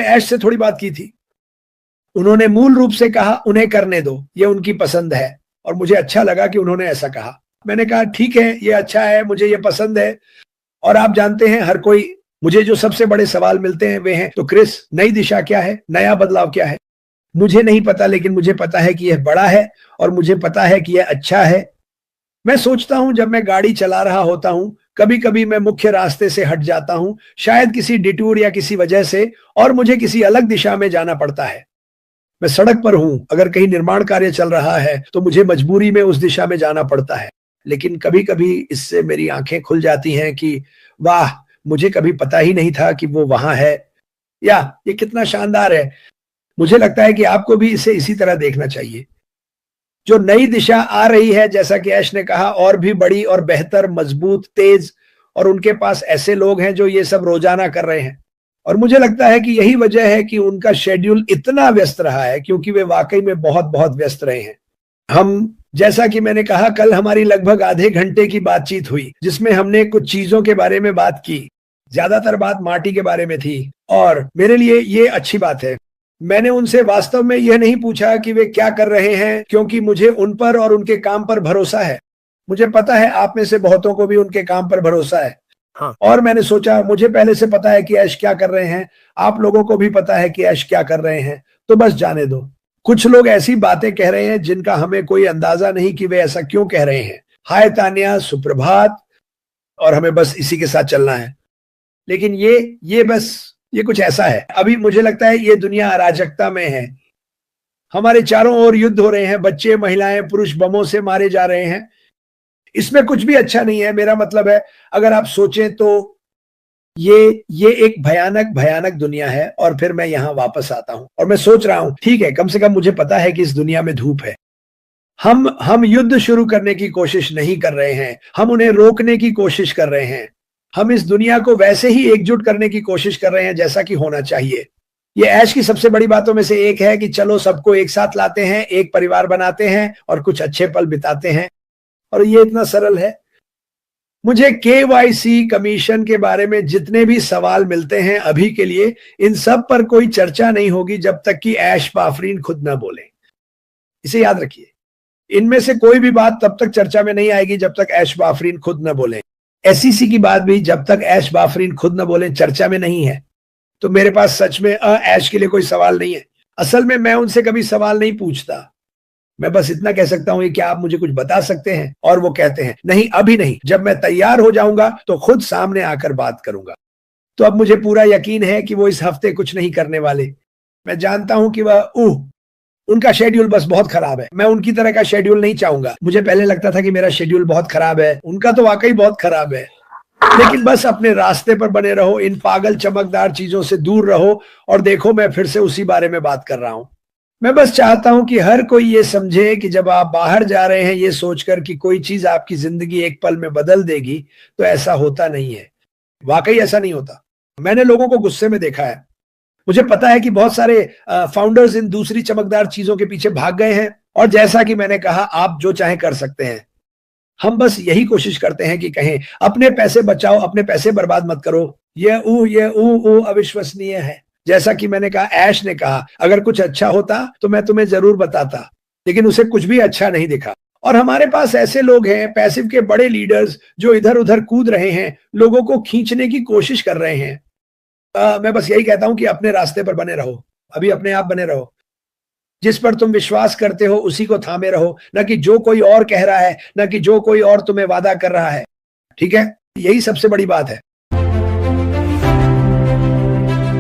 ऐश से थोड़ी बात की थी। उन्होंने मूल रूप से कहा उन्हें करने दो, ये उनकी पसंद है, और मुझे अच्छा लगा कि उन्होंने ऐसा कहा। मैंने कहा ठीक है, ये अच्छा है, मुझे ये पसंद है। और आप जानते हैं हर कोई, मुझे जो सबसे बड़े सवाल मिलते हैं वे हैं, तो क्रिस नई दिशा क्या है, नया बदलाव क्या है? मुझे नहीं पता, लेकिन मुझे पता है कि यह बड़ा है और मुझे पता है कि यह अच्छा है। मैं सोचता हूं जब मैं गाड़ी चला रहा होता हूं, कभी कभी मैं मुख्य रास्ते से हट जाता हूं, शायद किसी डिटूर या किसी वजह से, और मुझे किसी अलग दिशा में जाना पड़ता है। मैं सड़क पर हूं, अगर कहीं निर्माण कार्य चल रहा है तो मुझे मजबूरी में उस दिशा में जाना पड़ता है। लेकिन कभी कभी इससे मेरी आंखें खुल जाती हैं कि वाह, मुझे कभी पता ही नहीं था कि वो वहां है, या ये कितना शानदार है। मुझे लगता है कि आपको भी इसे इसी तरह देखना चाहिए। जो नई दिशा आ रही है, जैसा कि ऐश ने कहा, और भी बड़ी और बेहतर, मजबूत, तेज, और उनके पास ऐसे लोग हैं जो ये सब रोजाना कर रहे हैं। और मुझे लगता है कि यही वजह है कि उनका शेड्यूल इतना व्यस्त रहा है, क्योंकि वे वाकई में बहुत बहुत व्यस्त रहे हैं। हम, जैसा कि मैंने कहा, कल हमारी लगभग आधे घंटे की बातचीत हुई, जिसमें हमने कुछ चीजों के बारे में बात की। ज्यादातर बात मार्टी के बारे में थी, और मेरे लिए ये अच्छी बात है। मैंने उनसे वास्तव में यह नहीं पूछा कि वे क्या कर रहे हैं, क्योंकि मुझे उन पर और उनके काम पर भरोसा है। मुझे पता है आप में से बहुतों को भी उनके काम पर भरोसा है। हाँ। और मैंने सोचा, मुझे पहले से पता है कि ऐश क्या कर रहे हैं, आप लोगों को भी पता है कि ऐश क्या कर रहे हैं, तो बस जाने दो। कुछ लोग ऐसी बातें कह रहे हैं जिनका हमें कोई अंदाजा नहीं कि वे ऐसा क्यों कह रहे हैं। हाय तान्या, सुप्रभात, और हमें बस इसी के साथ चलना है। लेकिन ये कुछ ऐसा है। अभी मुझे लगता है ये दुनिया अराजकता में है। हमारे चारों ओर युद्ध हो रहे हैं, बच्चे, महिलाएं, पुरुष बमों से मारे जा रहे हैं। इसमें कुछ भी अच्छा नहीं है। मेरा मतलब है, अगर आप सोचें तो ये एक भयानक भयानक दुनिया है। और फिर मैं यहां वापस आता हूं और मैं सोच रहा हूं, ठीक है, कम से कम मुझे पता है कि इस दुनिया में धूप है। हम युद्ध शुरू करने की कोशिश नहीं कर रहे हैं, हम उन्हें रोकने की कोशिश कर रहे हैं। हम इस दुनिया को वैसे ही एकजुट करने की कोशिश कर रहे हैं जैसा कि होना चाहिए। ये ऐश की सबसे बड़ी बातों में से एक है कि चलो सबको एक साथ लाते हैं, एक परिवार बनाते हैं और कुछ अच्छे पल बिताते हैं। और ये इतना सरल है। मुझे केवाईसी कमीशन के बारे में जितने भी सवाल मिलते हैं अभी के लिए, इन सब पर कोई चर्चा नहीं होगी जब तक कि ऐश बाफरीन खुद ना बोले। इसे याद रखिए, इनमें से कोई भी बात तब तक चर्चा में नहीं आएगी जब तक ऐश बाफरीन खुद न बोले। एसईसी की बात भी जब तक ऐश बाफरीन खुद न बोले चर्चा में नहीं है। तो मेरे पास सच में ऐश के लिए कोई सवाल नहीं है। असल में मैं उनसे कभी सवाल नहीं पूछता। मैं बस इतना कह सकता हूं, क्या आप मुझे कुछ बता सकते हैं? और वो कहते हैं नहीं, अभी नहीं, जब मैं तैयार हो जाऊंगा तो खुद सामने आकर बात करूंगा। तो अब मुझे पूरा यकीन है कि वो इस हफ्ते कुछ नहीं करने वाले। मैं जानता हूं कि वह उनका शेड्यूल बस बहुत खराब है। मैं उनकी तरह का शेड्यूल नहीं चाहूंगा। मुझे पहले लगता था कि मेरा शेड्यूल बहुत खराब है, उनका तो वाकई बहुत खराब है। लेकिन बस अपने रास्ते पर बने रहो, इन पागल चमकदार चीजों से दूर रहो, और देखो मैं फिर से उसी बारे में बात कर रहा हूं। मैं बस चाहता हूं कि हर कोई ये समझे कि जब आप बाहर जा रहे हैं ये सोचकर कि कोई चीज आपकी जिंदगी एक पल में बदल देगी, तो ऐसा होता नहीं है। वाकई ऐसा नहीं होता। मैंने लोगों को गुस्से में देखा है। मुझे पता है कि बहुत सारे फाउंडर्स इन दूसरी चमकदार चीजों के पीछे भाग गए हैं, और जैसा कि मैंने कहा, आप जो चाहे कर सकते हैं। हम बस यही कोशिश करते हैं कि कहें अपने पैसे बचाओ, अपने पैसे बर्बाद मत करो। ये अविश्वसनीय है। जैसा कि मैंने कहा, ऐश ने कहा, अगर कुछ अच्छा होता तो मैं तुम्हें जरूर बताता, लेकिन उसे कुछ भी अच्छा नहीं दिखा। और हमारे पास ऐसे लोग हैं, पैसिव के बड़े लीडर्स, जो इधर उधर कूद रहे हैं, लोगों को खींचने की कोशिश कर रहे हैं। मैं बस यही कहता हूं कि अपने रास्ते पर बने रहो, अभी अपने आप बने रहो। जिस पर तुम विश्वास करते हो उसी को थामे रहो, न कि जो कोई और कह रहा है, न कि जो कोई और तुम्हें वादा कर रहा है। ठीक है, यही सबसे बड़ी बात है।